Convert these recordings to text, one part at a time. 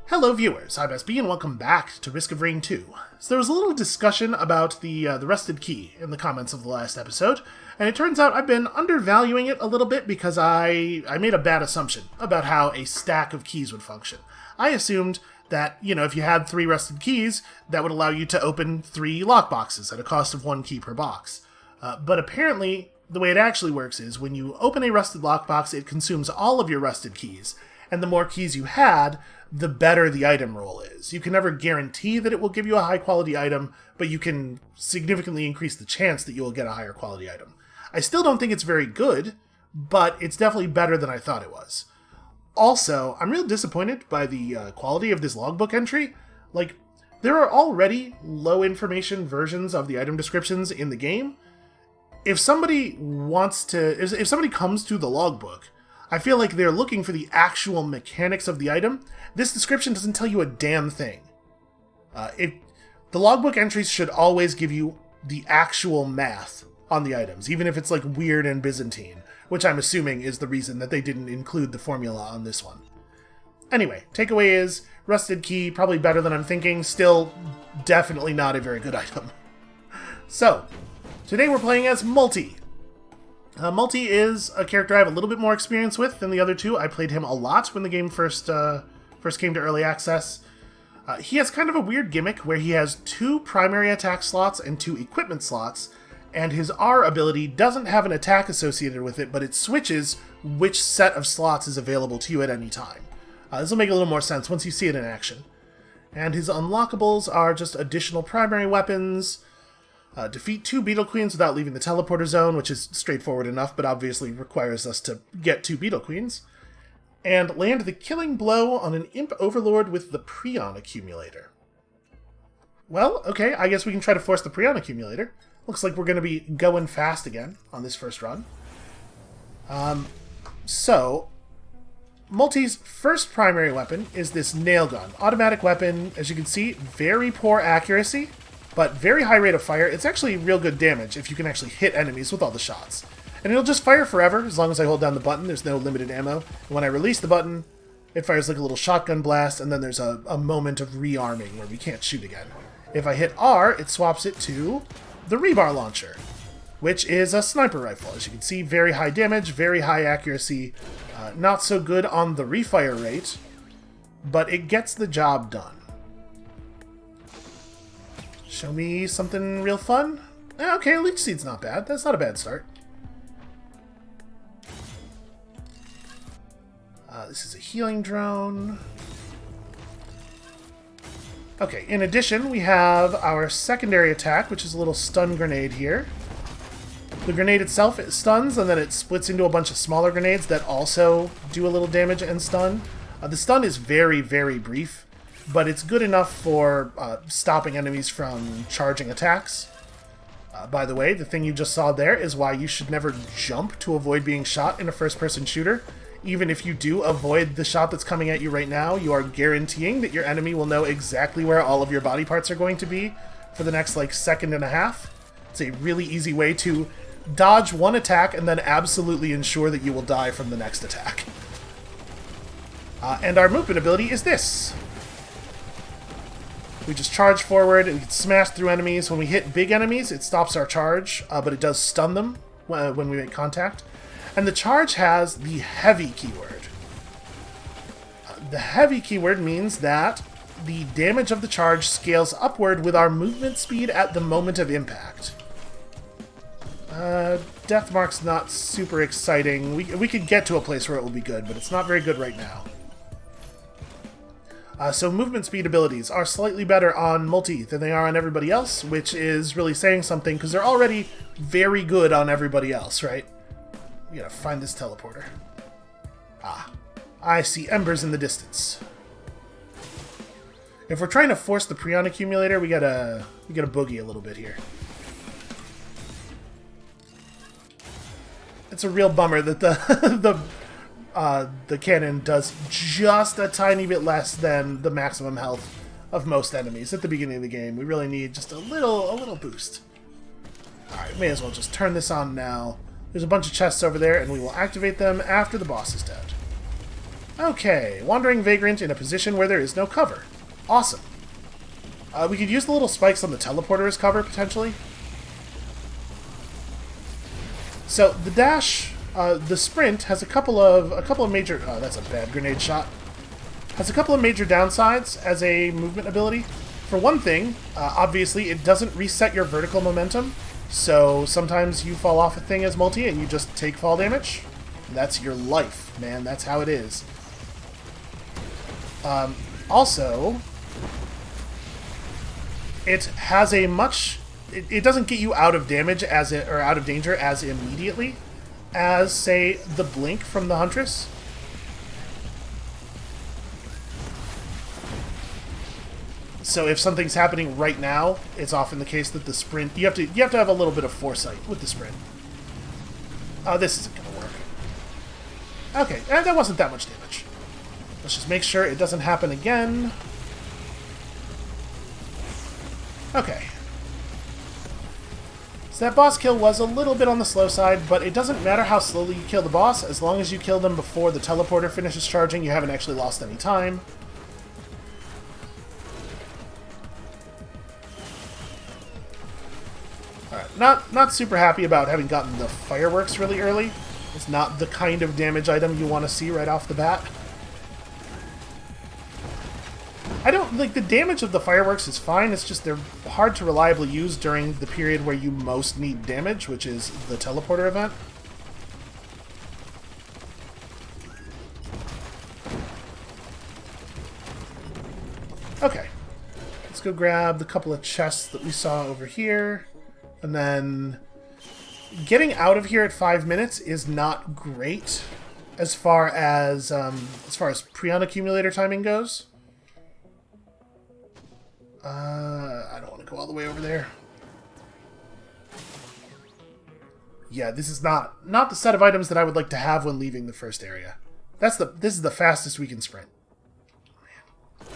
Hello viewers, I'm SB and welcome back to Risk of Rain 2. So there was a little discussion about the rusted key in the comments of the last episode, and it turns out I've been undervaluing it a little bit because I made a bad assumption about how a stack of keys would function. I assumed that, if you had 3 rusted keys, that would allow you to open 3 lockboxes at a cost of 1 key per box. But apparently, the way it actually works is when you open a rusted lockbox, it consumes all of your rusted keys, and the more keys you had, the better the item roll is. You can never guarantee that it will give you a high quality item, but you can significantly increase the chance that you will get a higher quality item. I still don't think it's very good, but it's definitely better than I thought it was. Also, I'm real disappointed by the quality of this logbook entry. There are already low information versions of the item descriptions in the game. If somebody if somebody comes to the logbook, I feel like they're looking for the actual mechanics of the item. This description doesn't tell you a damn thing. The logbook entries should always give you the actual math on the items, even if it's weird and Byzantine, which I'm assuming is the reason that they didn't include the formula on this one. Anyway, takeaway is, rusted key, probably better than I'm thinking, still definitely not a very good item. So, today we're playing as Multi. Multi is a character I have a little bit more experience with than the other two. I played him a lot when the game first came to early access. He has kind of a weird gimmick where he has 2 primary attack slots and 2 equipment slots, and his R ability doesn't have an attack associated with it, but it switches which set of slots is available to you at any time. This will make a little more sense once you see it in action. And his unlockables are just additional primary weapons, defeat 2 Beetle Queens without leaving the teleporter zone, which is straightforward enough, but obviously requires us to get 2 Beetle Queens. And land the killing blow on an Imp Overlord with the Prion Accumulator. Well, okay, I guess we can try to force the Prion Accumulator. Looks like we're going to be going fast again on this first run. So, Multi's first primary weapon is this nail gun. Automatic weapon, as you can see, very poor accuracy, but very high rate of fire. It's actually real good damage if you can actually hit enemies with all the shots. And it'll just fire forever as long as I hold down the button. There's no limited ammo. And when I release the button, it fires like a little shotgun blast, and then there's a moment of rearming where we can't shoot again. If I hit R, it swaps it to the rebar launcher, which is a sniper rifle. As you can see, very high damage, very high accuracy. Not so good on the refire rate, but it gets the job done. Show me something real fun? Okay, Leech Seed's not bad. That's not a bad start. This is a healing drone. Okay, in addition, we have our secondary attack, which is a little stun grenade here. The grenade itself, it stuns, and then it splits into a bunch of smaller grenades that also do a little damage and stun. The stun is very, very brief, but it's good enough for stopping enemies from charging attacks. By the way, the thing you just saw there is why you should never jump to avoid being shot in a first-person shooter. Even if you do avoid the shot that's coming at you right now, you are guaranteeing that your enemy will know exactly where all of your body parts are going to be for the next, second and a half. It's a really easy way to dodge one attack and then absolutely ensure that you will die from the next attack. And our movement ability is this. We just charge forward, and we can smash through enemies. When we hit big enemies, it stops our charge, but it does stun them when we make contact. And the charge has the heavy keyword. The heavy keyword means that the damage of the charge scales upward with our movement speed at the moment of impact. Death Mark's not super exciting. We could get to a place where it will be good, but it's not very good right now. So movement speed abilities are slightly better on Multi than they are on everybody else, which is really saying something, because they're already very good on everybody else, right? We gotta find this teleporter. Ah, I see embers in the distance. If we're trying to force the Prion Accumulator, we gotta boogie a little bit here. It's a real bummer that the cannon does just a tiny bit less than the maximum health of most enemies at the beginning of the game. We really need just a little boost. Alright, may as well just turn this on now. There's a bunch of chests over there, and we will activate them after the boss is dead. Okay, Wandering Vagrant in a position where there is no cover. Awesome. We could use the little spikes on the teleporter as cover, potentially. So, the dash, the sprint has a couple of major... Oh, that's a bad grenade shot. Has a couple of major downsides as a movement ability. For one thing, obviously, it doesn't reset your vertical momentum, so sometimes you fall off a thing as multi and you just take fall damage. That's your life, man. That's how it is. Also, it has a much... It doesn't get you out of damage or out of danger as immediately as, say, the blink from the Huntress. So if something's happening right now, it's often the case that the sprint... You have to have a little bit of foresight with the sprint. Oh, this isn't going to work. Okay, that wasn't that much damage. Let's just make sure it doesn't happen again. Okay. So that boss kill was a little bit on the slow side, but it doesn't matter how slowly you kill the boss. As long as you kill them before the teleporter finishes charging, you haven't actually lost any time. Alright, not super happy about having gotten the fireworks really early. It's not the kind of damage item you want to see right off the bat. I don't... Like, the damage of the fireworks is fine, it's just they're hard to reliably use during the period where you most need damage, which is the teleporter event. Okay. Let's go grab the couple of chests that we saw over here. And then... Getting out of here at 5 minutes is not great as far as Prion accumulator timing goes. I don't want to go all the way over there. Yeah, this is not the set of items that I would like to have when leaving the first area. This is the fastest we can sprint. Man.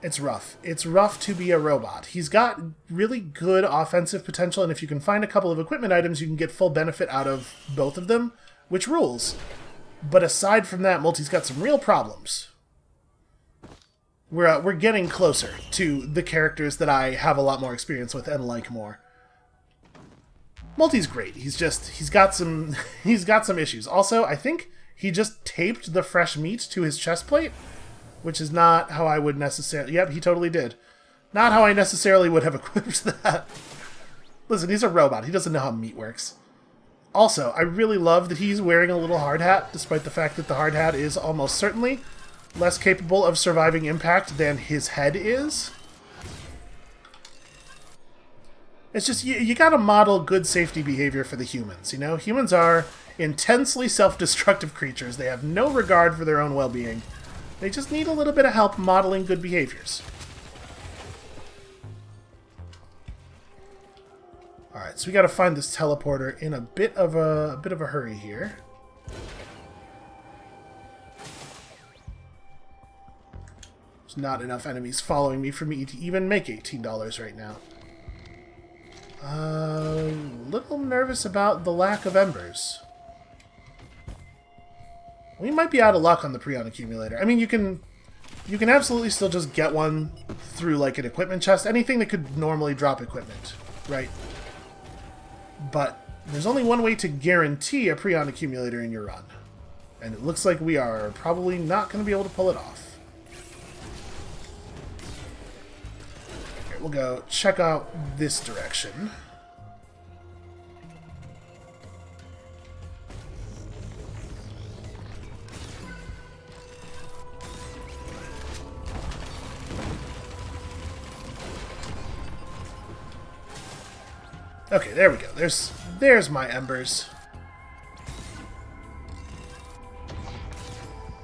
It's rough. It's rough to be a robot. He's got really good offensive potential, and if you can find a couple of equipment items, you can get full benefit out of both of them, which rules. But aside from that, Multi's got some real problems. We're getting closer to the characters that I have a lot more experience with and like more. Multi's great. He's got some issues. Also, I think he just taped the fresh meat to his chest plate, which is not how I would necessarily... Yep, he totally did. Not how I necessarily would have equipped that. Listen, he's a robot. He doesn't know how meat works. Also, I really love that he's wearing a little hard hat, despite the fact that the hard hat is almost certainly less capable of surviving impact than his head is. It's just, you gotta model good safety behavior for the humans, you know? Humans are intensely self-destructive creatures. They have no regard for their own well-being. They just need a little bit of help modeling good behaviors. Alright, so we gotta find this teleporter in a bit of a hurry here. There's not enough enemies following me for me to even make $18 right now. A little nervous about the lack of embers. We might be out of luck on the Prion accumulator. I mean, you can absolutely still just get one through like an equipment chest. Anything that could normally drop equipment, right? But there's only one way to guarantee a Prion accumulator in your run. And it looks like we are probably not going to be able to pull it off. Okay, we'll go check out this direction. Okay, there we go. There's my embers.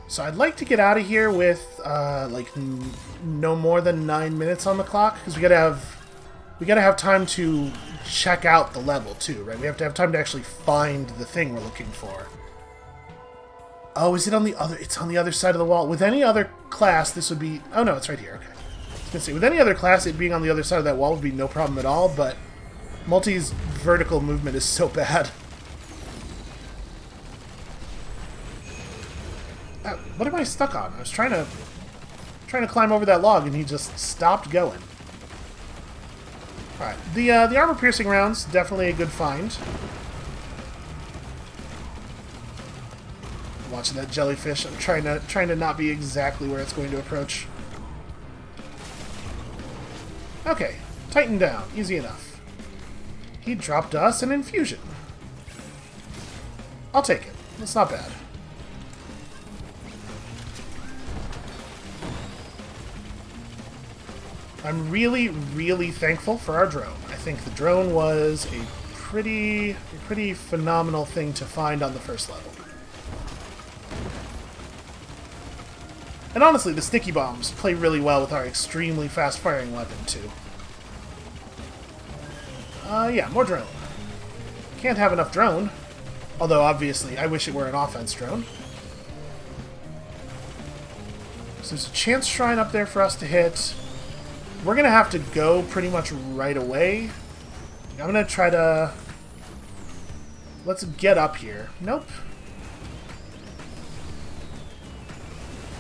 So I'd like to get out of here with like no more than 9 minutes on the clock, because we gotta have time to check out the level too, right? We have to have time to actually find the thing we're looking for. Oh, is it on the other? It's on the other side of the wall. With any other class, this would be. Oh no, it's right here. Okay. I was gonna say, with any other class, it being on the other side of that wall would be no problem at all, but Multi's vertical movement is so bad. What am I stuck on? I was trying to climb over that log, and he just stopped going. Alright, the armor-piercing rounds, definitely a good find. Watching that jellyfish, I'm trying to not be exactly where it's going to approach. Okay, tighten down, easy enough. He dropped us an infusion. I'll take it, it's not bad. I'm really, really thankful for our drone. I think the drone was a pretty phenomenal thing to find on the first level. And honestly, the sticky bombs play really well with our extremely fast-firing weapon, too. Yeah, more drone. Can't have enough drone. Although, obviously, I wish it were an offense drone. So there's a chance shrine up there for us to hit. We're going to have to go pretty much right away. I'm going to try to... Let's get up here. Nope.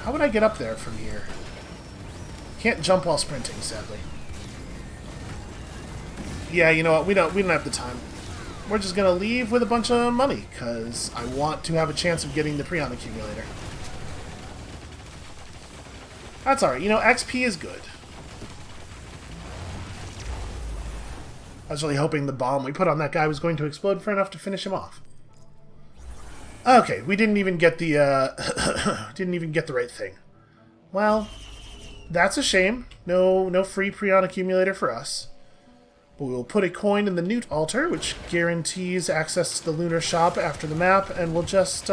How would I get up there from here? Can't jump while sprinting, sadly. Yeah, you know what? We don't have the time. We're just going to leave with a bunch of money, because I want to have a chance of getting the Prion accumulator. That's alright. You know, XP is good. I was really hoping the bomb we put on that guy was going to explode for enough to finish him off. Okay, we didn't even get the right thing. Well, that's a shame. No free Prion accumulator for us. But we will put a coin in the Newt altar, which guarantees access to the lunar shop after the map, and we'll just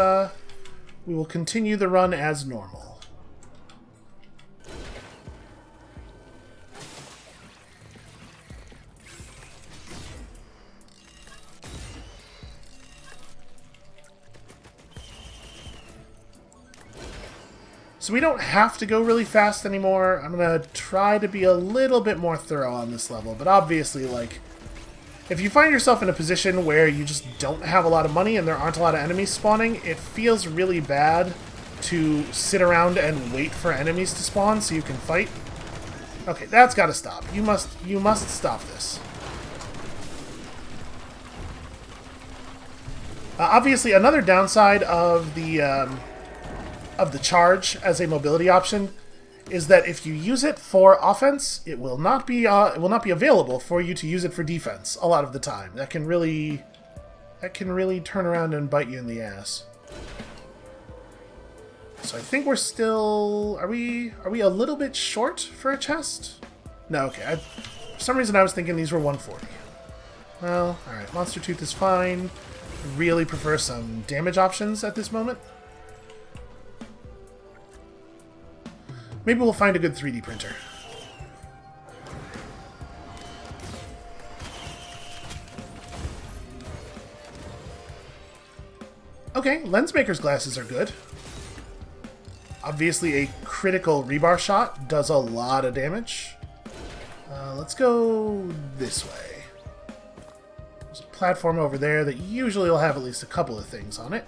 we will continue the run as normal. So we don't have to go really fast anymore. I'm going to try to be a little bit more thorough on this level. But obviously, like, if you find yourself in a position where you just don't have a lot of money and there aren't a lot of enemies spawning, it feels really bad to sit around and wait for enemies to spawn so you can fight. Okay, that's got to stop. You must stop this. Obviously, another downside of the charge as a mobility option is that if you use it for offense, it will not be available for you to use it for defense a lot of the time. That can really turn around and bite you in the ass. So I think we're still... Are we a little bit short for a chest? No, okay. For some reason I was thinking these were 140. Well, alright. Monster Tooth is fine. Really prefer some damage options at this moment. Maybe we'll find a good 3D printer. Okay, Lensmaker's glasses are good. Obviously, a critical rebar shot does a lot of damage. Let's go this way. There's a platform over there that usually will have at least a couple of things on it.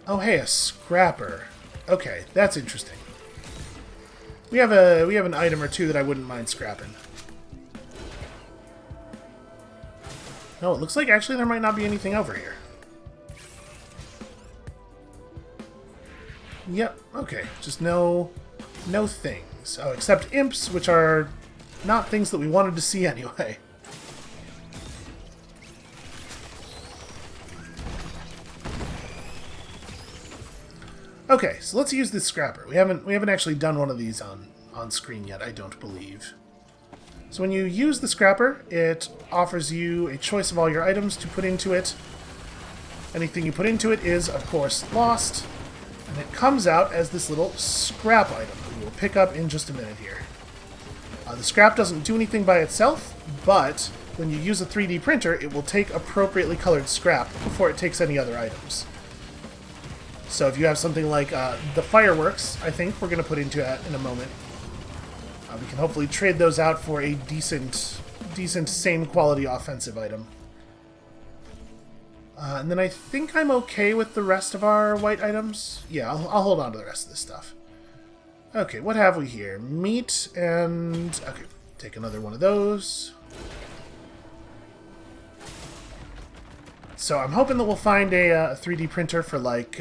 Oh, hey, a scrapper. Okay, that's interesting. We have an item or two that I wouldn't mind scrapping. No, it looks like actually there might not be anything over here. Yep, okay. Just no things. Oh, except imps, which are not things that we wanted to see anyway. Okay, so let's use this scrapper. We haven't actually done one of these on screen yet, I don't believe. So when you use the scrapper, it offers you a choice of all your items to put into it. Anything you put into it is, of course, lost, and it comes out as this little scrap item that we will pick up in just a minute here. The scrap doesn't do anything by itself, but when you use a 3D printer, it will take appropriately colored scrap before it takes any other items. So if you have something like the fireworks, I think we're going to put into that in a moment. We can hopefully trade those out for a decent same quality offensive item. And then I think I'm okay with the rest of our white items. Yeah, I'll hold on to the rest of this stuff. Okay, what have we here? Meat and... Okay, take another one of those. So I'm hoping that we'll find a 3D printer for, like,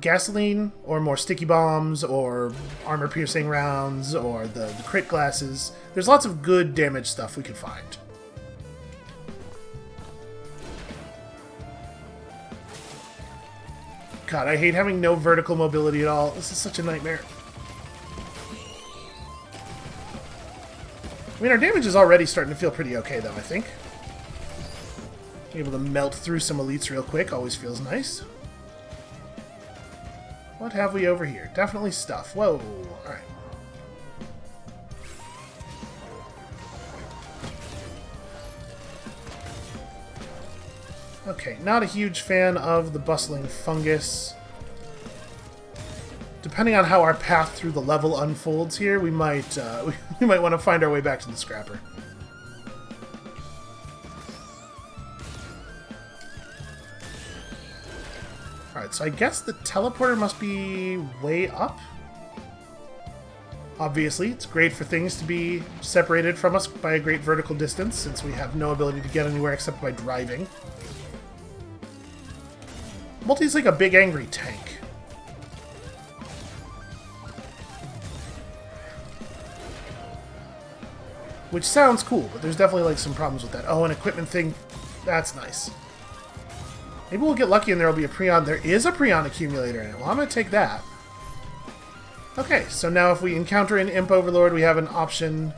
gasoline, or more sticky bombs, or armor-piercing rounds, or the crit glasses. There's lots of good damage stuff we could find. God, I hate having no vertical mobility at all. This is such a nightmare. I mean, our damage is already starting to feel pretty okay, though, I think. Being able to melt through some elites real quick always feels nice. What have we over here? Definitely stuff. Whoa. Alright. Okay, not a huge fan of the bustling fungus. Depending on how our path through the level unfolds here, we might want to find our way back to the scrapper. Alright, so I guess the teleporter must be way up. Obviously, it's great for things to be separated from us by a great vertical distance, since we have no ability to get anywhere except by driving. Multi's like a big angry tank. Which sounds cool, but there's definitely like some problems with that. Oh, an equipment thing. That's nice. Maybe we'll get lucky and there will be a Prion. There is a Prion accumulator in it. Well, I'm going to take that. Okay, so now if we encounter an Imp Overlord, we have an option.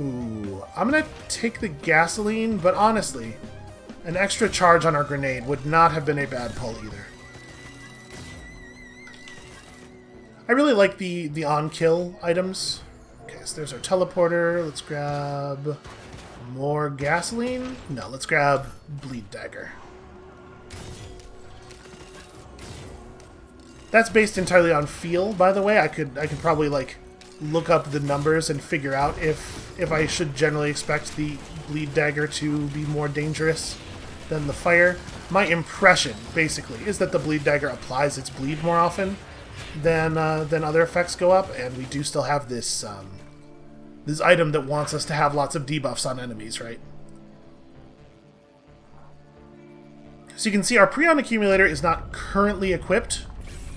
Ooh, I'm going to take the gasoline, but honestly, an extra charge on our grenade would not have been a bad pull either. I really like the on-kill items. Okay, so there's our teleporter. Let's grab more gasoline. No, let's grab Bleed Dagger. That's based entirely on feel, by the way. I could probably like look up the numbers and figure out if I should generally expect the Bleed Dagger to be more dangerous than the fire. My impression, basically, is that the Bleed Dagger applies its bleed more often than other effects go up, and we do still have this this item that wants us to have lots of debuffs on enemies, right? So you can see our Prion accumulator is not currently equipped.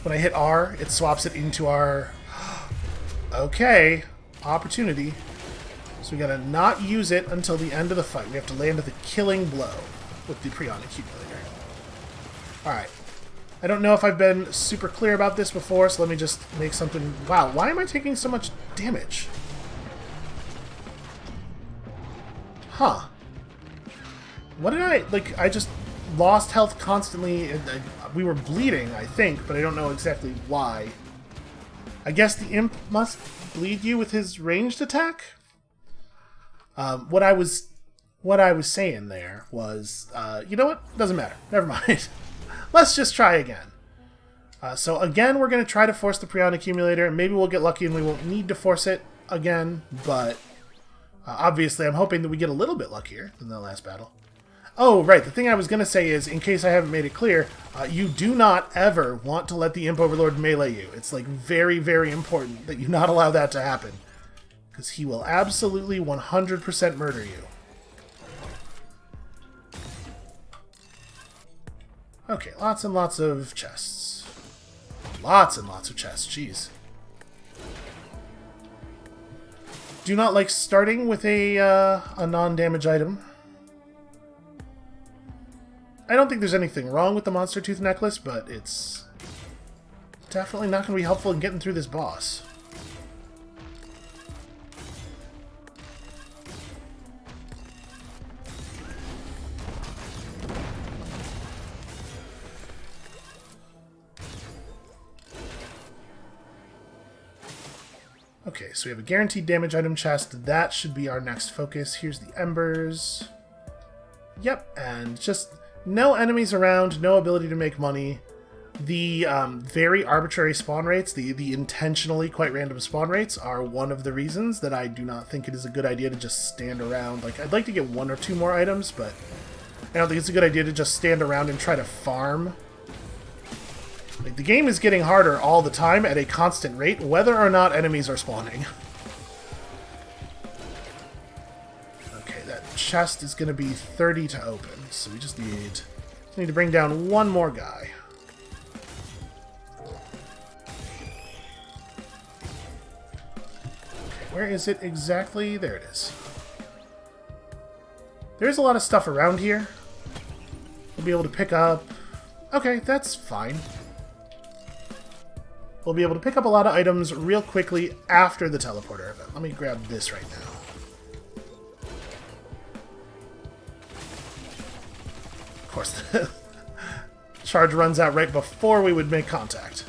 When I hit R, it swaps it into our... Okay, opportunity. So we gotta not use it until the end of the fight. We have to land with a killing blow with the Prion accumulator. Alright. I don't know if I've been super clear about this before, so let me just make something... Wow, why am I taking so much damage? Huh. What did I... Like, I just lost health constantly. We were bleeding, I think, but I don't know exactly why. I guess the Imp must bleed you with his ranged attack? What I was saying there was... you know what? Doesn't matter. Never mind. Let's just try again. So again, we're going to try to force the Prion accumulator, and maybe we'll get lucky and we won't need to force it again, but obviously I'm hoping that we get a little bit luckier than the last battle. Oh, right, the thing I was going to say is, in case I haven't made it clear, you do not ever want to let the Imp Overlord melee you. It's like very, very important that you not allow that to happen, because he will absolutely 100% murder you. Okay, lots and lots of chests. Lots and lots of chests, jeez. Do not like starting with a non-damage item. I don't think there's anything wrong with the Monster Tooth Necklace, but it's definitely not going to be helpful in getting through this boss. Okay, so we have a guaranteed damage item chest. That should be our next focus. Here's the embers. Yep, and just no enemies around, no ability to make money. The very arbitrary spawn rates, the intentionally quite random spawn rates, are one of the reasons that I do not think it is a good idea to just stand around. Like, I'd like to get one or two more items, but I don't think it's a good idea to just stand around and try to farm. Like, the game is getting harder all the time at a constant rate, whether or not enemies are spawning. Okay, that chest is going to be 30 to open, so we just need to bring down one more guy. Where is it exactly? There it is. There's a lot of stuff around here. We'll be able to pick up... Okay, that's fine. We'll be able to pick up a lot of items real quickly after the teleporter event. Let me grab this right now. Of course, the charge runs out right before we would make contact.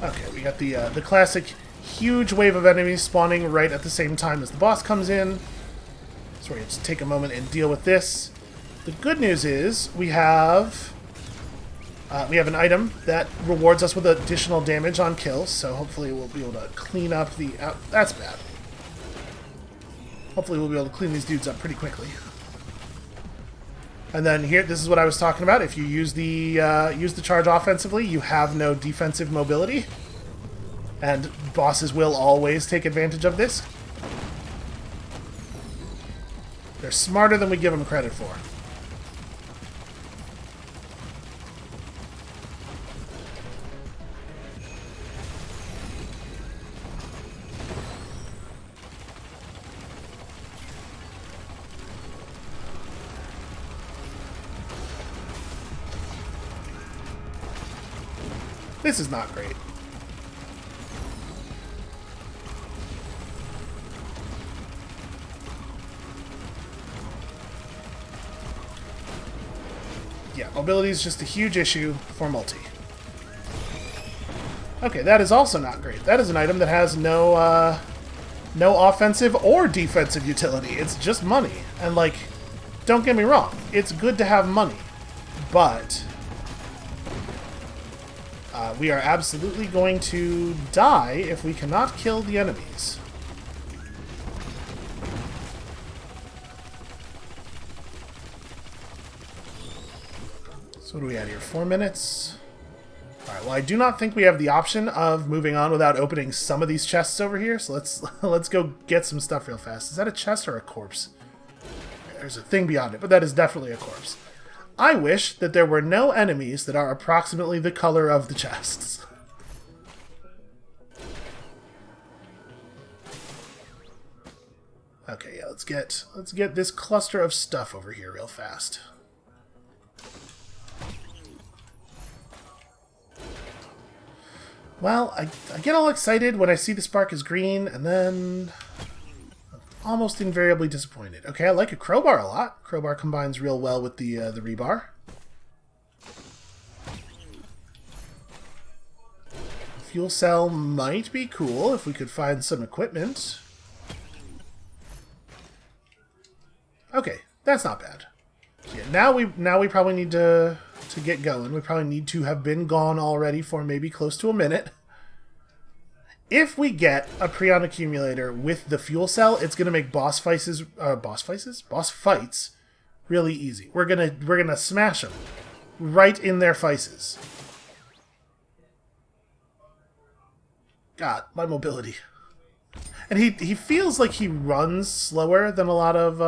Okay, we got the classic huge wave of enemies spawning right at the same time as the boss comes in. So we have to take a moment and deal with this. The good news is we have an item that rewards us with additional damage on kills, so hopefully we'll be able to clean up the... that's bad. Hopefully we'll be able to clean these dudes up pretty quickly. And then here, this is what I was talking about. If you use the charge offensively, you have no defensive mobility. And bosses will always take advantage of this. They're smarter than we give them credit for. This is not great. Yeah, mobility is just a huge issue for multi. Okay, that is also not great. That is an item that has no offensive or defensive utility. It's just money. And, like, don't get me wrong, it's good to have money, but... we are absolutely going to die if we cannot kill the enemies. So what are we at here? 4 minutes? Alright, well I do not think we have the option of moving on without opening some of these chests over here, so let's go get some stuff real fast. Is that a chest or a corpse? There's a thing beyond it, but that is definitely a corpse. I wish that there were no enemies that are approximately the color of the chests. Okay, yeah, let's get this cluster of stuff over here real fast. Well, I get all excited when I see the spark is green, and then almost invariably disappointed. Okay, I like a crowbar a lot. Crowbar combines real well with the rebar. Fuel cell might be cool if we could find some equipment. Okay, that's not bad. Yeah, now we probably need to get going. We probably need to have been gone already for maybe close to a minute. If we get a Prion accumulator with the fuel cell, it's gonna make boss fights really easy. We're gonna smash them right in their faces. God, my mobility. And he feels like he runs slower than a lot of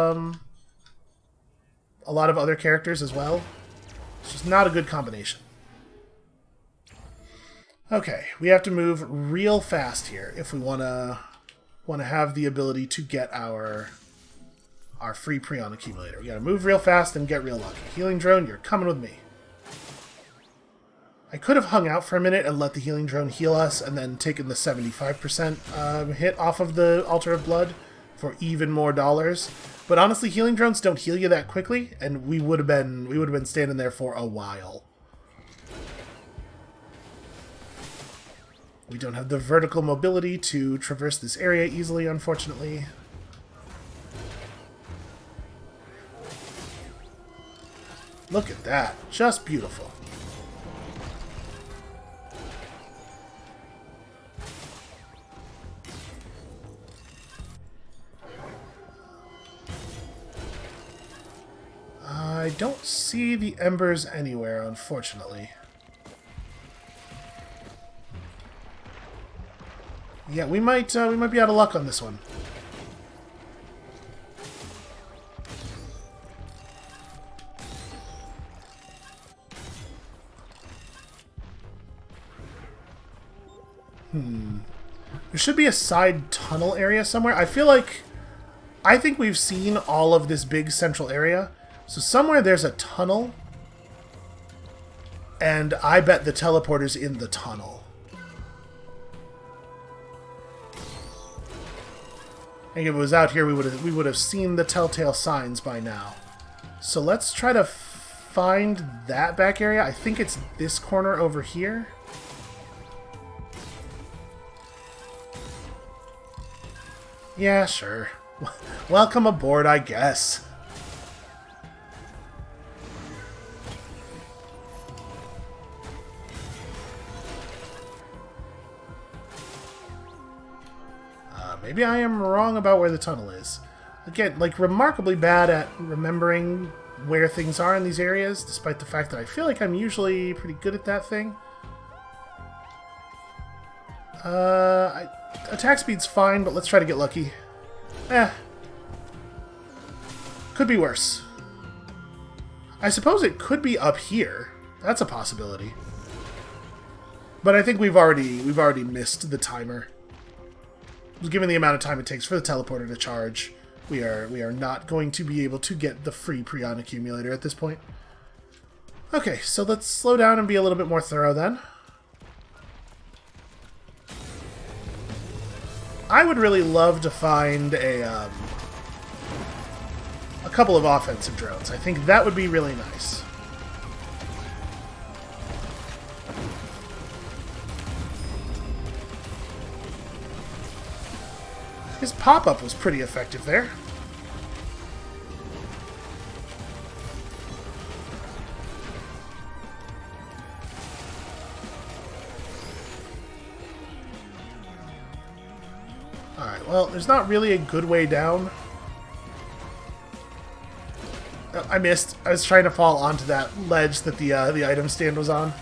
other characters as well. It's just not a good combination. Okay, we have to move real fast here if we wanna have the ability to get our free Prion accumulator. We gotta move real fast and get real lucky. Healing drone, you're coming with me. I could have hung out for a minute and let the healing drone heal us and then taken the 75% hit off of the Altar of Blood for even more dollars. But honestly, healing drones don't heal you that quickly, and we would have been standing there for a while. We don't have the vertical mobility to traverse this area easily, unfortunately. Look at that. Just beautiful. I don't see the embers anywhere, unfortunately. Yeah, we might be out of luck on this one. There should be a side tunnel area somewhere. I think we've seen all of this big central area. So somewhere there's a tunnel. And I bet the teleporter's in the tunnel. I think if it was out here, we would have seen the telltale signs by now. So let's try to find that back area. I think it's this corner over here. Yeah, sure. Welcome aboard, I guess. Maybe I am wrong about where the tunnel is. Again, like, remarkably bad at remembering where things are in these areas, despite the fact that I feel like I'm usually pretty good at that thing. Attack speed's fine, but let's try to get lucky. Could be worse. I suppose it could be up here. That's a possibility. But I think we've already missed the timer. Given the amount of time it takes for the teleporter to charge, we are not going to be able to get the free Prion accumulator at this point. Okay, so let's slow down and be a little bit more thorough then. I would really love to find a couple of offensive drones. I think that would be really nice. His pop-up was pretty effective there. Alright, well, there's not really a good way down. Oh, I missed. I was trying to fall onto that ledge that the item stand was on.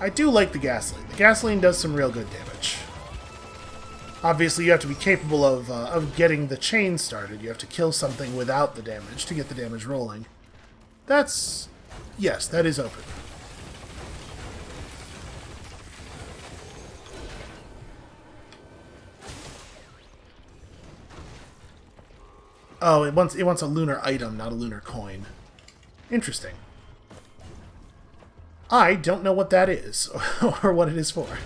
I do like the gasoline. The gasoline does some real good damage. Obviously, you have to be capable of getting the chain started. You have to kill something without the damage to get the damage rolling. That's... yes, that is open. Oh, it wants a lunar item, not a lunar coin. Interesting. I don't know what that is, or what it is for.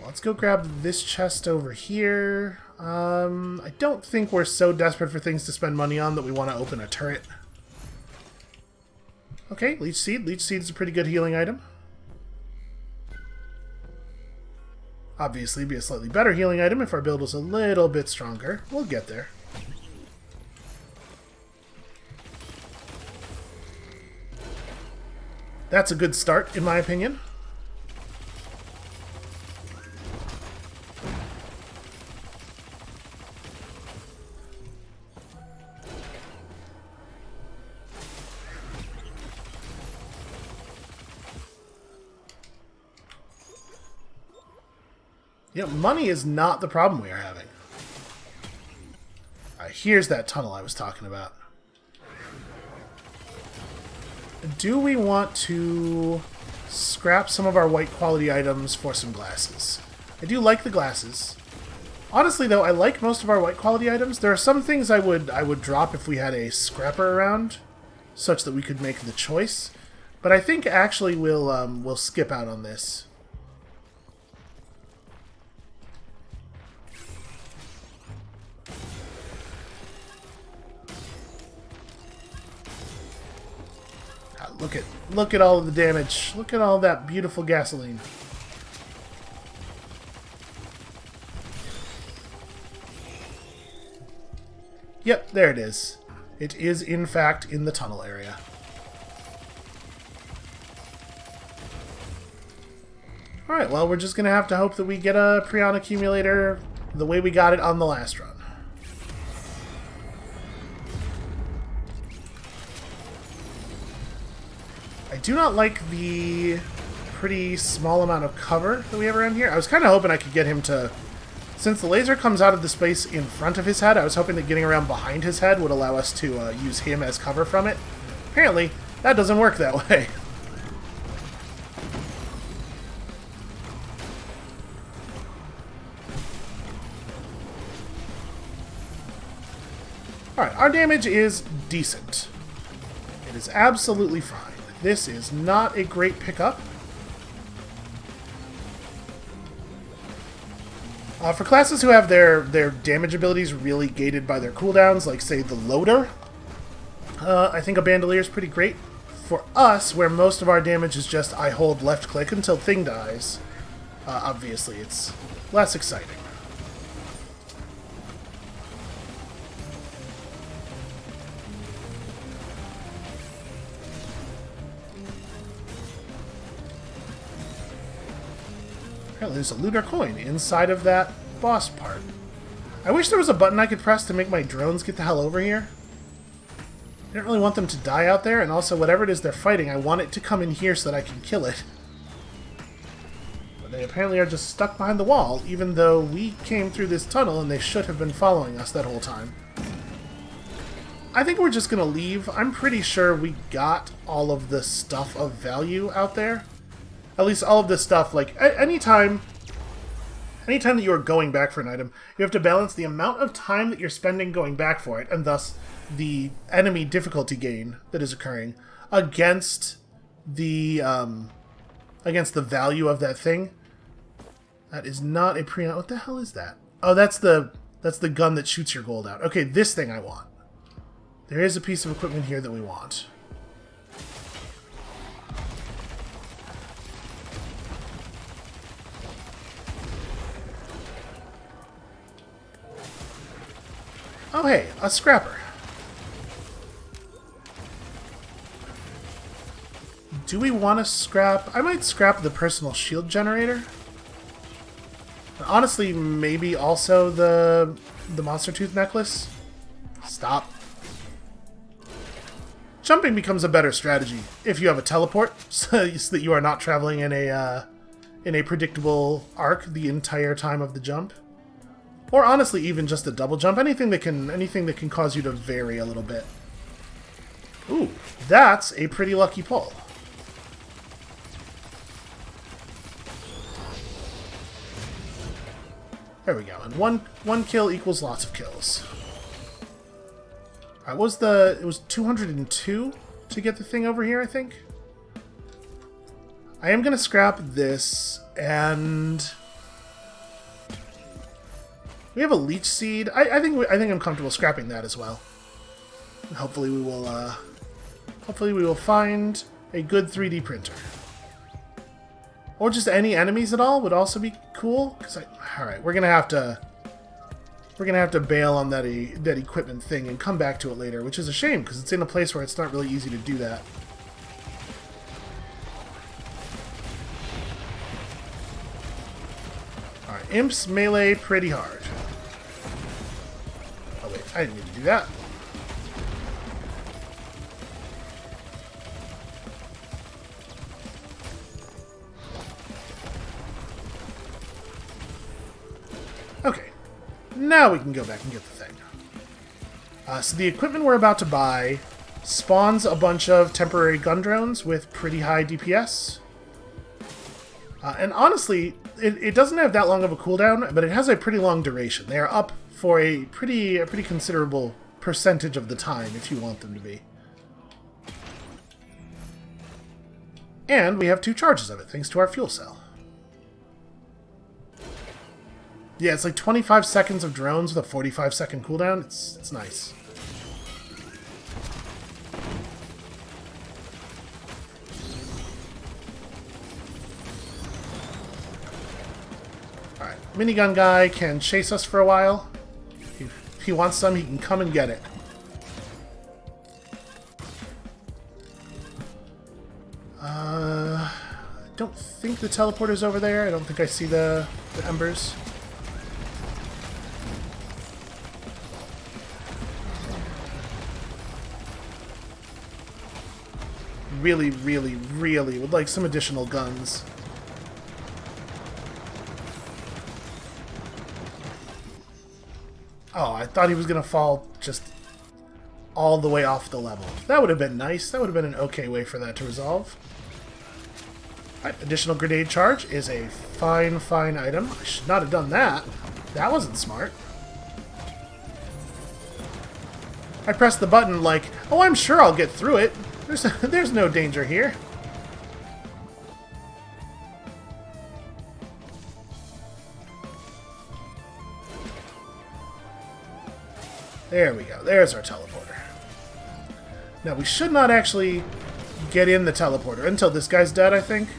Let's go grab this chest over here. I don't think we're so desperate for things to spend money on that we want to open a turret. Okay, Leech Seed. Leech Seed is a pretty good healing item. Obviously, be a slightly better healing item if our build was a little bit stronger. We'll get there. That's a good start, in my opinion. Yeah, money is not the problem we are having. Here's that tunnel I was talking about. Do we want to scrap some of our white quality items for some glasses? I do like the glasses. Honestly, though, I like most of our white quality items. There are some things I would drop if we had a scrapper around, such that we could make the choice. But I think actually we'll skip out on this. Look at all of the damage. Look at all that beautiful gasoline. Yep, there it is. It is, in fact, in the tunnel area. Alright, well, we're just going to have to hope that we get a Prion accumulator the way we got it on the last run. I do not like the pretty small amount of cover that we have around here. I was kind of hoping I could get him to... Since the laser comes out of the space in front of his head, I was hoping that getting around behind his head would allow us to use him as cover from it. Apparently, that doesn't work that way. Alright, our damage is decent. It is absolutely fine. This is not a great pickup. For classes who have their damage abilities really gated by their cooldowns, like, say, the Loader, I think a Bandolier is pretty great. For us, where most of our damage is just I hold left click until thing dies, obviously it's less exciting. There's a lunar coin inside of that boss part. I wish there was a button I could press to make my drones get the hell over here. I don't really want them to die out there, and also whatever it is they're fighting, I want it to come in here so that I can kill it. But they apparently are just stuck behind the wall, even though we came through this tunnel and they should have been following us that whole time. I think we're just going to leave. I'm pretty sure we got all of the stuff of value out there. At least all of this stuff, like, anytime that you are going back for an item, you have to balance the amount of time that you're spending going back for it, and thus the enemy difficulty gain that is occurring, against the value of that thing. That is not a Prion. What the hell is that? Oh, that's the gun that shoots your gold out. Okay, this thing I want. There is a piece of equipment here that we want. Oh hey, a scrapper. Do we want to scrap? I might scrap the personal shield generator. And honestly, maybe also the monster tooth necklace. Stop. Jumping becomes a better strategy if you have a teleport, so that you are not traveling in a predictable arc the entire time of the jump. Or honestly, even just a double jump. Anything that can cause you to vary a little bit. Ooh, that's a pretty lucky pull. There we go. And one kill equals lots of kills. Alright, it was 202 to get the thing over here, I think. I am gonna scrap this, and we have a leech seed. I think I'm comfortable scrapping that as well. And hopefully we will find a good 3D printer. Or just any enemies at all would also be cool. All right, we're gonna have to bail on that equipment thing and come back to it later, which is a shame because it's in a place where it's not really easy to do that. All right, imps melee pretty hard. Oh wait, I didn't need to do that. Okay, now we can go back and get the thing. So the equipment we're about to buy spawns a bunch of temporary gun drones with pretty high DPS. And honestly, it doesn't have that long of a cooldown, but it has a pretty long duration. They are up for a pretty considerable percentage of the time if you want them to be. And we have 2 charges of it, thanks to our fuel cell. Yeah, it's like 25 seconds of drones with a 45-second cooldown. It's nice. Alright, minigun guy can chase us for a while. If If he wants some, he can come and get it. I don't think the teleporter's over there. I don't think I see the embers. Really, really, really would like some additional guns. Oh, I thought he was going to fall just all the way off the level. That would have been nice. That would have been an okay way for that to resolve. Right, additional grenade charge is a fine, fine item. I should not have done that. That wasn't smart. I pressed the button like, oh, I'm sure I'll get through it. There's no danger here. There we go. There's our teleporter. Now, we should not actually get in the teleporter until this guy's dead, I think.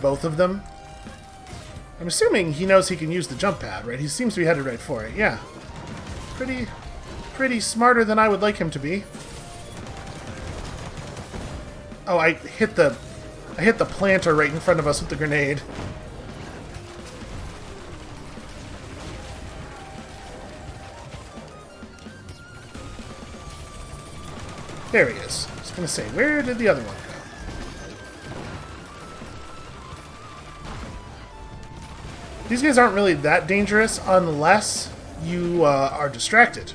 Both of them. I'm assuming he knows he can use the jump pad, right? He seems to be headed right for it. Yeah. Pretty smarter than I would like him to be. Oh, I hit the planter right in front of us with the grenade. There he is. I was gonna say, where did the other one go? These guys aren't really that dangerous unless you are distracted.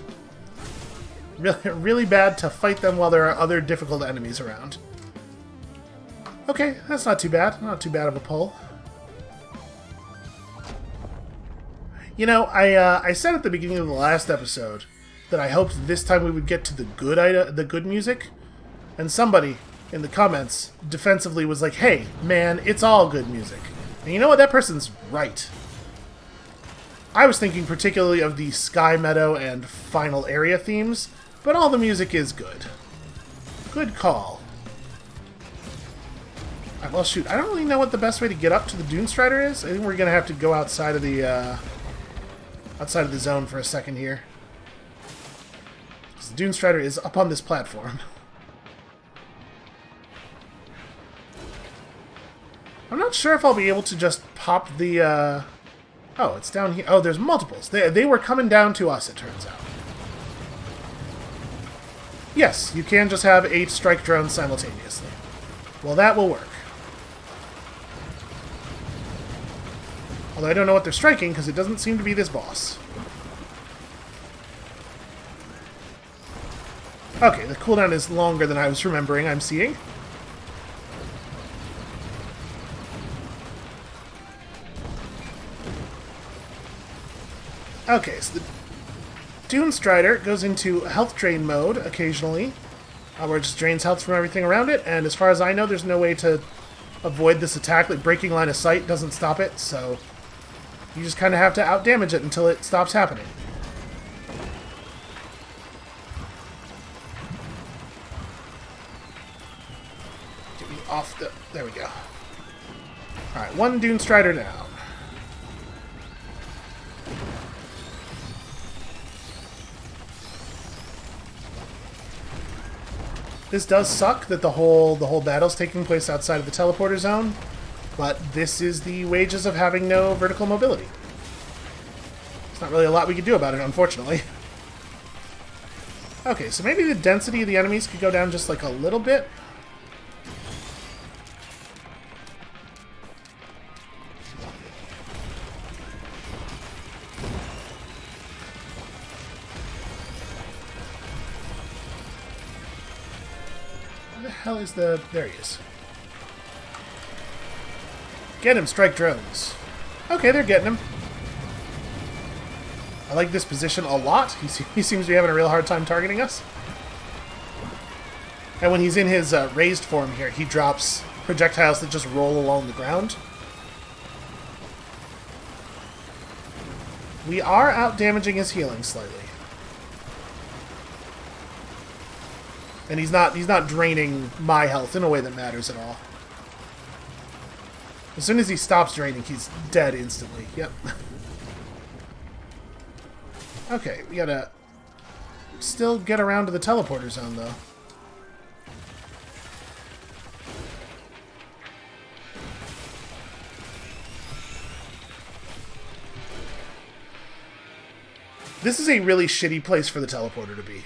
Really bad to fight them while there are other difficult enemies around. Okay, that's not too bad. Not too bad of a pull. You know, I said at the beginning of the last episode that I hoped this time we would get to the good music, and somebody in the comments defensively was like, "Hey, man, it's all good music." And you know what? That person's right. I was thinking particularly of the Sky Meadow and Final Area themes, but all the music is good. Good call. Well, shoot, I don't really know what the best way to get up to the Dune Strider is. I think we're going to have to go outside of the zone for a second here. Because the Dune Strider is up on this platform. I'm not sure if I'll be able to just pop the... Oh, it's down here. Oh, there's multiples. They were coming down to us, it turns out. Yes, you can just have 8 strike drones simultaneously. Well, that will work. Although I don't know what they're striking, because it doesn't seem to be this boss. Okay, the cooldown is longer than I was remembering, I'm seeing. Okay, so the Dune Strider goes into health drain mode occasionally, where it just drains health from everything around it, and as far as I know, there's no way to avoid this attack. Like, breaking line of sight doesn't stop it, so you just kind of have to outdamage it until it stops happening. Get me off the... There we go. Alright, one Dune Strider down. This does suck that the whole battle's taking place outside of the teleporter zone, but this is the wages of having no vertical mobility. There's not really a lot we could do about it, unfortunately. Okay, so maybe the density of the enemies could go down just like a little bit. Where the hell is the... There he is. Get him, strike drones. Okay, they're getting him. I like this position a lot. He seems to be having a real hard time targeting us. And when he's in his raised form here, he drops projectiles that just roll along the ground. We are out-damaging his healing slightly. And he's not draining my health in a way that matters at all. As soon as he stops draining, he's dead instantly. Yep. Okay, we gotta still get around to the teleporter zone, though. This is a really shitty place for the teleporter to be.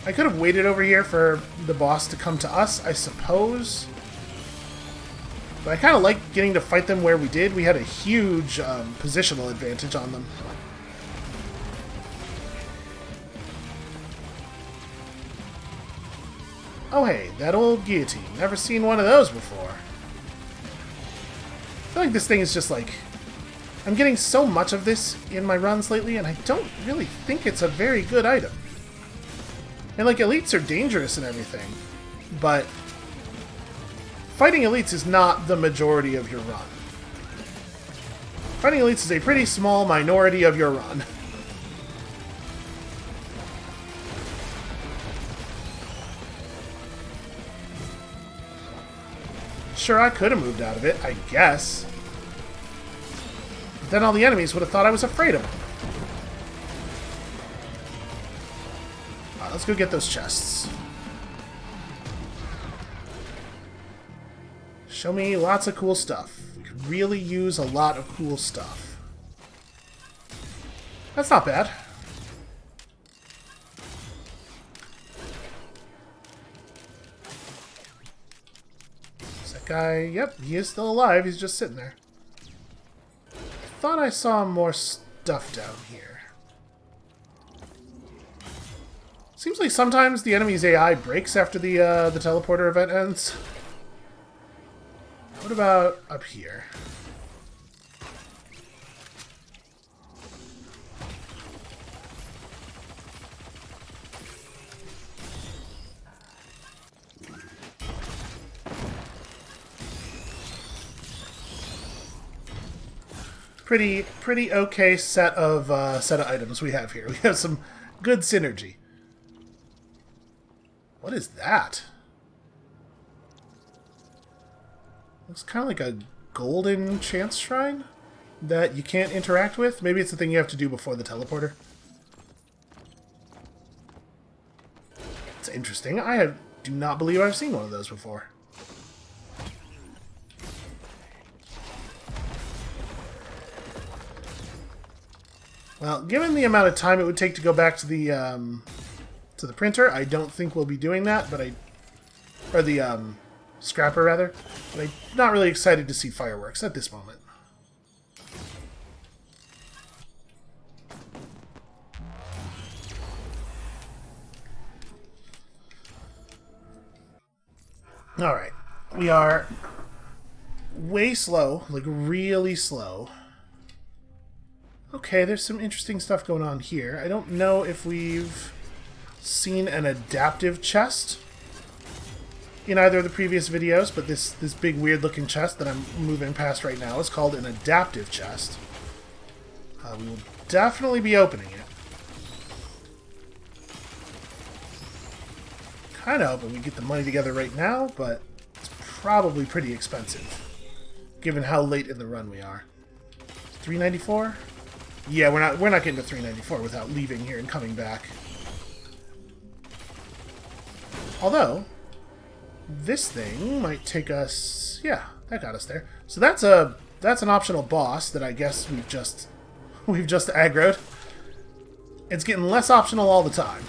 I could have waited over here for the boss to come to us, I suppose. But I kind of like getting to fight them where we did. We had a huge positional advantage on them. Oh hey, that old guillotine. Never seen one of those before. I feel like this thing is just like... I'm getting so much of this in my runs lately, and I don't really think it's a very good item. And like, elites are dangerous and everything, but fighting elites is not the majority of your run. Fighting elites is a pretty small minority of your run. Sure, I could have moved out of it, I guess. But then all the enemies would have thought I was afraid of them. Alright, let's go get those chests. Show me lots of cool stuff. We could really use a lot of cool stuff. That's not bad. Is that guy... Yep, he is still alive. He's just sitting there. I thought I saw more stuff down here. Seems like sometimes the enemy's AI breaks after the teleporter event ends. What about up here? Pretty okay set of items we have here. We have some good synergy. What is that? Looks kind of like a golden chance shrine that you can't interact with. Maybe it's the thing you have to do before the teleporter. It's interesting. Do not believe I've seen one of those before. Well, given the amount of time it would take to go back to the printer, I don't think we'll be doing that, but or the scrapper rather. But I'm not really excited to see fireworks at this moment. Alright. We are way slow, like really slow. Okay, there's some interesting stuff going on here. I don't know if we've seen an adaptive chest in either of the previous videos, but this big weird looking chest that I'm moving past right now is called an adaptive chest. We will definitely be opening it. Kind of hoping we get the money together right now, but it's probably pretty expensive, given how late in the run we are. $3.94? Yeah, we're not getting to $3.94 without leaving here and coming back. Although, this thing might take us... Yeah, that got us there. So that's an optional boss that I guess we've just aggroed. It's getting less optional all the time.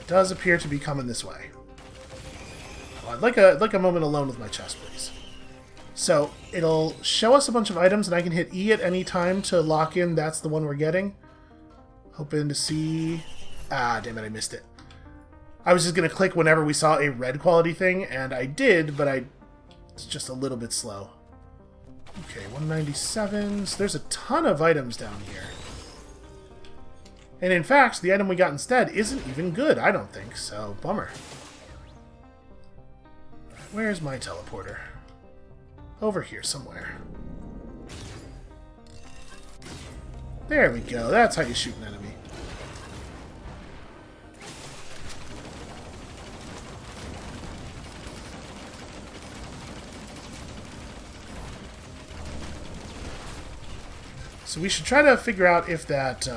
It does appear to be coming this way. Well, I'd like a moment alone with my chest, please. So, it'll show us a bunch of items, and I can hit E at any time to lock in that's the one we're getting. Hoping to see... Ah, damn it, I missed it. I was just going to click whenever we saw a red quality thing, and I did, but it's just a little bit slow. Okay, 197. So there's a ton of items down here. And in fact, the item we got instead isn't even good, I don't think, so bummer. Where's my teleporter? Over here somewhere. There we go. That's how you shoot an enemy. So we should try to figure out if that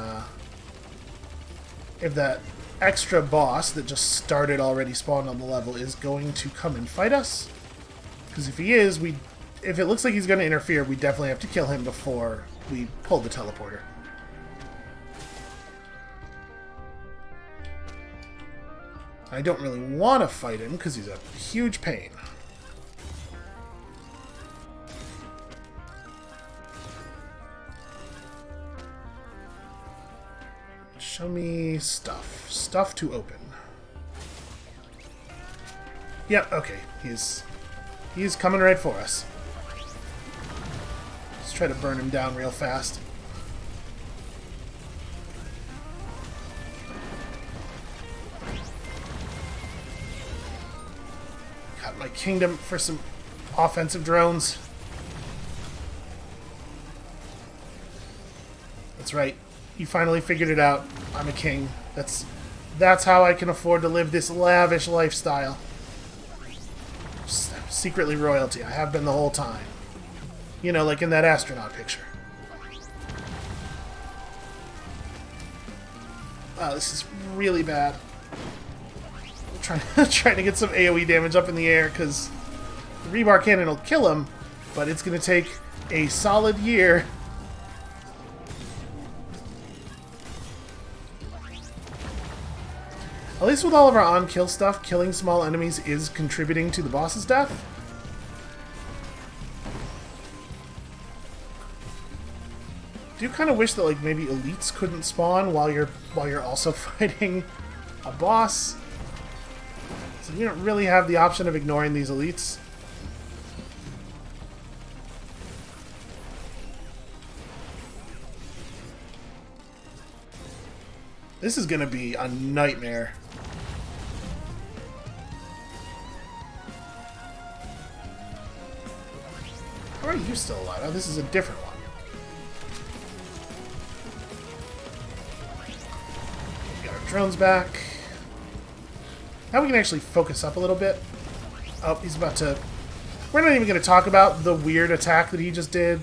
extra boss that just started already spawned on the level is going to come and fight us. Because if he is, if it looks like he's going to interfere, we definitely have to kill him before we pull the teleporter. I don't really want to fight him because he's a huge pain. Show me stuff. Stuff to open. Yep, okay. He's coming right for us. Let's try to burn him down real fast. Got my kingdom for some offensive drones. That's right. You finally figured it out. I'm a king. That's how I can afford to live this lavish lifestyle. Secretly royalty. I have been the whole time. You know, like in that astronaut picture. Wow, this is really bad. I'm trying to get some AoE damage up in the air because the rebar cannon will kill him, but it's going to take a solid year. At least with all of our on-kill stuff, killing small enemies is contributing to the boss's death. Do kind of wish that like maybe elites couldn't spawn while you're also fighting a boss. So you don't really have the option of ignoring these elites. This is going to be a nightmare. How are you still alive? Oh, this is a different one. We got our drones back. Now we can actually focus up a little bit. Oh, he's about to... We're not even going to talk about the weird attack that he just did.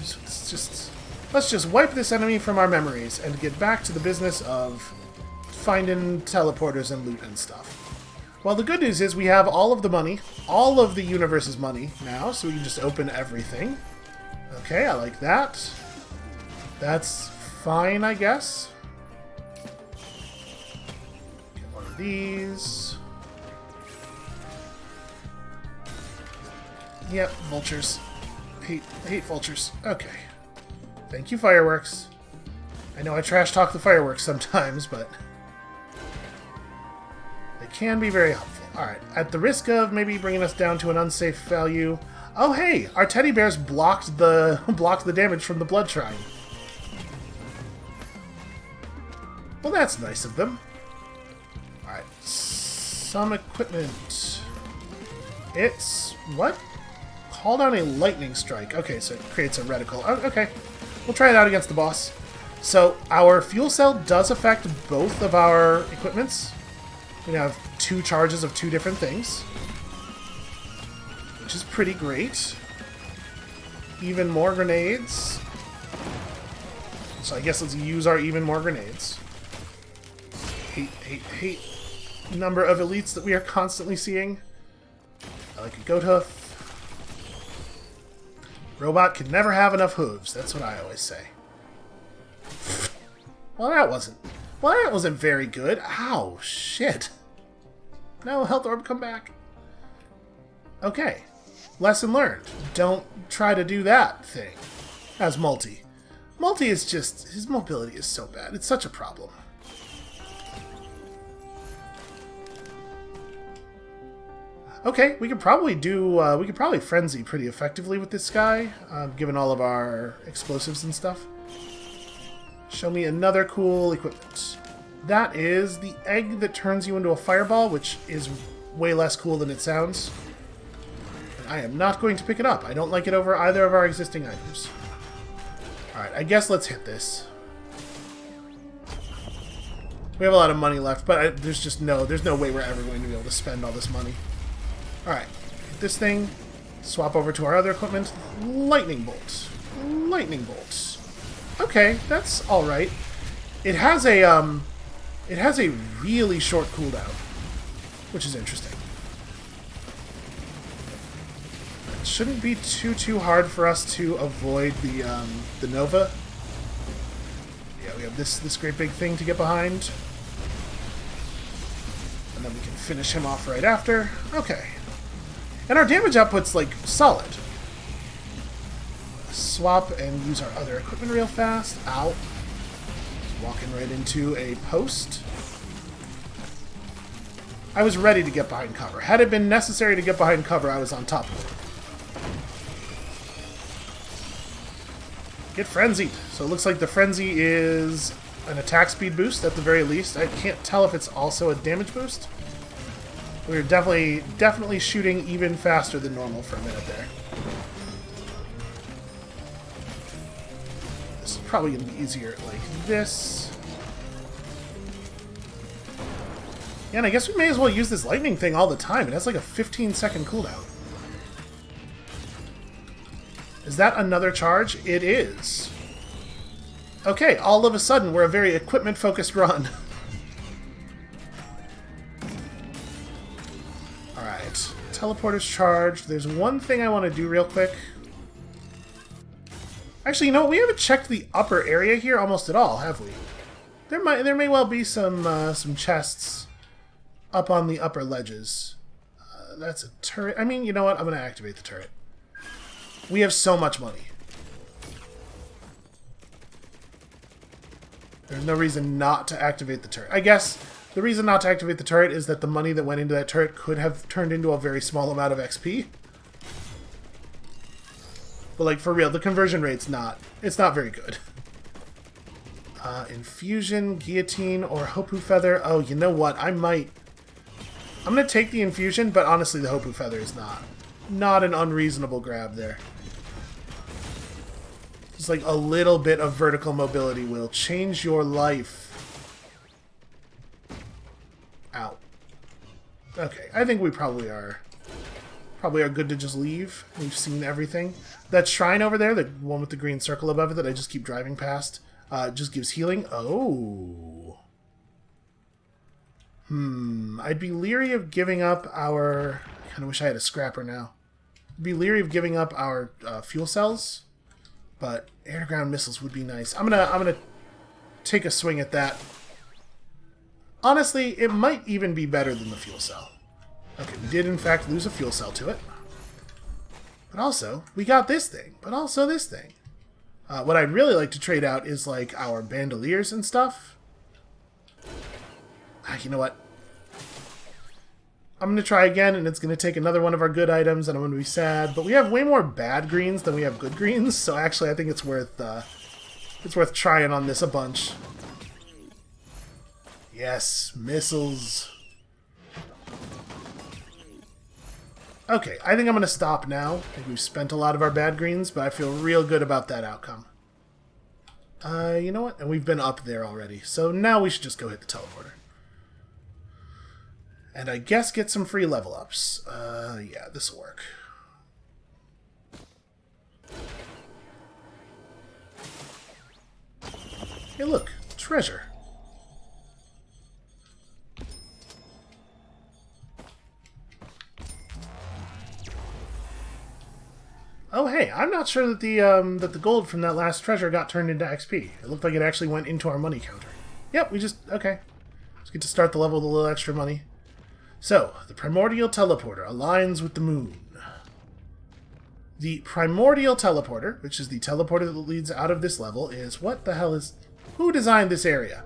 Let's just wipe this enemy from our memories and get back to the business of finding teleporters and loot and stuff. Well, the good news is we have all of the money, all of the universe's money now, so we can just open everything. Okay, I like that. That's fine, I guess. Get one of these. Yep, vultures. Hate vultures. Okay. Thank you, fireworks. I know I trash talk the fireworks sometimes, but they can be very helpful. Alright, at the risk of maybe bringing us down to an unsafe value... Oh hey! Our teddy bears blocked the damage from the blood shrine. Well, that's nice of them. Alright, some equipment. It's... what? Call down a lightning strike. Okay, so it creates a reticle. Oh, okay, we'll try it out against the boss. So, our fuel cell does affect both of our equipments. We have 2 charges of 2 different things, which is pretty great. Even more grenades. So I guess let's use our even more grenades. Hate number of elites that we are constantly seeing. I like a goat hoof. Robot can never have enough hooves. That's what I always say. Well, that wasn't very good. Ow, shit. No, health orb, come back. Okay. Lesson learned. Don't try to do that thing. As Multi. Multi is just... his mobility is so bad. It's such a problem. Okay, we could probably do... we could probably frenzy pretty effectively with this guy, given all of our explosives and stuff. Show me another cool equipment. That is the egg that turns you into a fireball, which is way less cool than it sounds. And I am not going to pick it up. I don't like it over either of our existing items. Alright, I guess let's hit this. We have a lot of money left, but there's no way we're ever going to be able to spend all this money. Alright, hit this thing. Swap over to our other equipment. Lightning bolt. Lightning bolt. Okay, that's all right. It has a really short cooldown, which is interesting. It shouldn't be too hard for us to avoid the Nova. Yeah, we have this great big thing to get behind. And then we can finish him off right after. Okay. And our damage output's, like, solid. Swap and use our other equipment real fast. Ow. Walking right into a post. I was ready to get behind cover. Had it been necessary to get behind cover, I was on top of it. Get frenzied. So it looks like the frenzy is an attack speed boost at the very least. I can't tell if it's also a damage boost. We're definitely shooting even faster than normal for a minute there. This is probably going to be easier like this. Yeah, and I guess we may as well use this lightning thing all the time. It has like a 15-second cooldown. Is that another charge? It is. Okay, all of a sudden we're a very equipment-focused run. Alright, teleporter's charged. There's one thing I want to do real quick. Actually, you know what? We haven't checked the upper area here almost at all, have we? There may well be some chests up on the upper ledges. That's a turret. I mean, you know what? I'm going to activate the turret. We have so much money. There's no reason not to activate the turret. I guess the reason not to activate the turret is that the money that went into that turret could have turned into a very small amount of XP. But, like, for real, the conversion rate's not... It's not very good. Infusion, guillotine, or Hopu Feather. Oh, you know what? I'm going to take the infusion, but honestly, the Hopu Feather is not an unreasonable grab there. Just like a little bit of vertical mobility will change your life. Ow. Okay, I think we probably are good to just leave. We've seen everything. That shrine over there, the one with the green circle above it that I just keep driving past, just gives healing. Oh. I'd be leery of giving up our... I kind of wish I had a scrapper now. I'd be leery of giving up our fuel cells, but air-to-ground missiles would be nice. I'm gonna take a swing at that. Honestly, it might even be better than the fuel cell. Okay, we did in fact lose a fuel cell to it. But also, we got this thing, but also this thing. What I'd really like to trade out is like our bandoliers and stuff. You know what? I'm going to try again, and it's going to take another one of our good items, and I'm going to be sad. But we have way more bad greens than we have good greens, so actually I think it's worth trying on this a bunch. Yes, missiles. Okay, I think I'm going to stop now. I think we've spent a lot of our bad greens, but I feel real good about that outcome. You know what? And we've been up there already, so now we should just go hit the teleporter. And I guess get some free level ups. Yeah, this'll work. Hey, look, treasure. Oh, hey, I'm not sure that the gold from that last treasure got turned into XP. It looked like it actually went into our money counter. Yep, okay. Let's get to start the level with a little extra money. So, the primordial teleporter aligns with the moon. The primordial teleporter, which is the teleporter that leads out of this level, is... What the hell is... Who designed this area?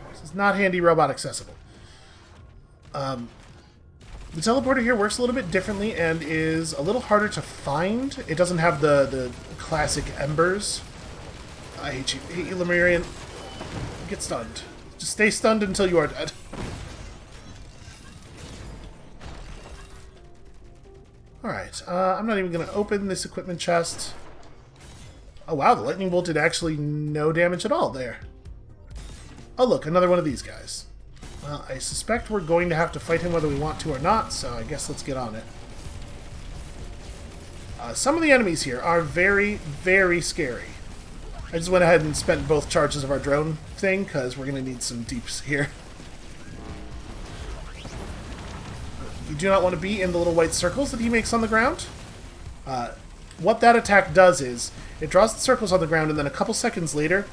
This is not handy robot accessible. The teleporter here works a little bit differently and is a little harder to find. It doesn't have the classic embers. I hate you. I hate you, Lemurian. Get stunned. Just stay stunned until you are dead. Alright, I'm not even going to open this equipment chest. Oh wow, the lightning bolt did actually no damage at all there. Oh look, another one of these guys. Well, I suspect we're going to have to fight him whether we want to or not, so I guess let's get on it. Some of the enemies here are very, very scary. I just went ahead and spent both charges of our drone thing, because we're going to need some deeps here. You do not want to be in the little white circles that he makes on the ground. What that attack does is, it draws the circles on the ground, and then a couple seconds later,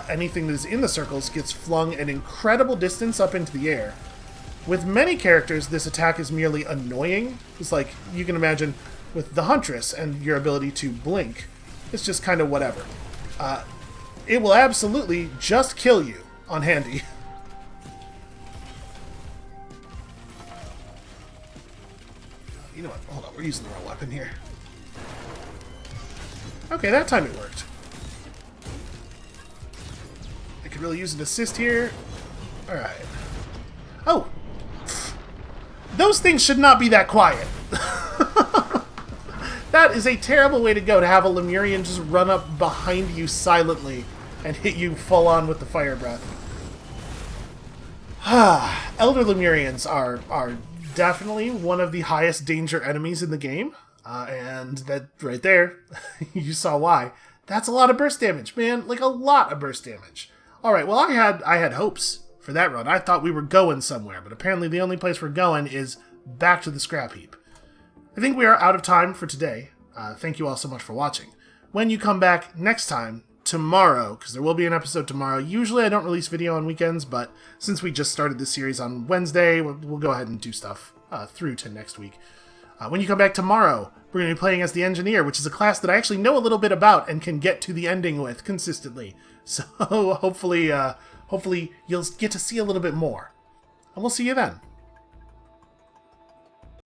anything that is in the circles gets flung an incredible distance up into the air. With many characters, this attack is merely annoying. It's like, you can imagine, with the Huntress and your ability to blink, it's just kind of whatever. It will absolutely just kill you on Handy. You know what? Hold on, we're using the wrong weapon here. Okay, that time it worked. I could really use an assist here. Alright. Oh! Those things should not be that quiet. That is a terrible way to go, to have a Lemurian just run up behind you silently and hit you full on with the fire breath. Elder Lemurians are definitely one of the highest danger enemies in the game. And that right there, you saw why. That's a lot of burst damage, man. Like, a lot of burst damage. Alright, well, I had hopes for that run. I thought we were going somewhere, but apparently the only place we're going is back to the scrap heap. I think we are out of time for today. Thank you all so much for watching. When you come back next time, tomorrow, because there will be an episode tomorrow. Usually I don't release video on weekends, but since we just started this series on Wednesday, we'll go ahead and do stuff through to next week. When you come back tomorrow, we're going to be playing as the Engineer, which is a class that I actually know a little bit about and can get to the ending with consistently. So hopefully you'll get to see a little bit more. And we'll see you then.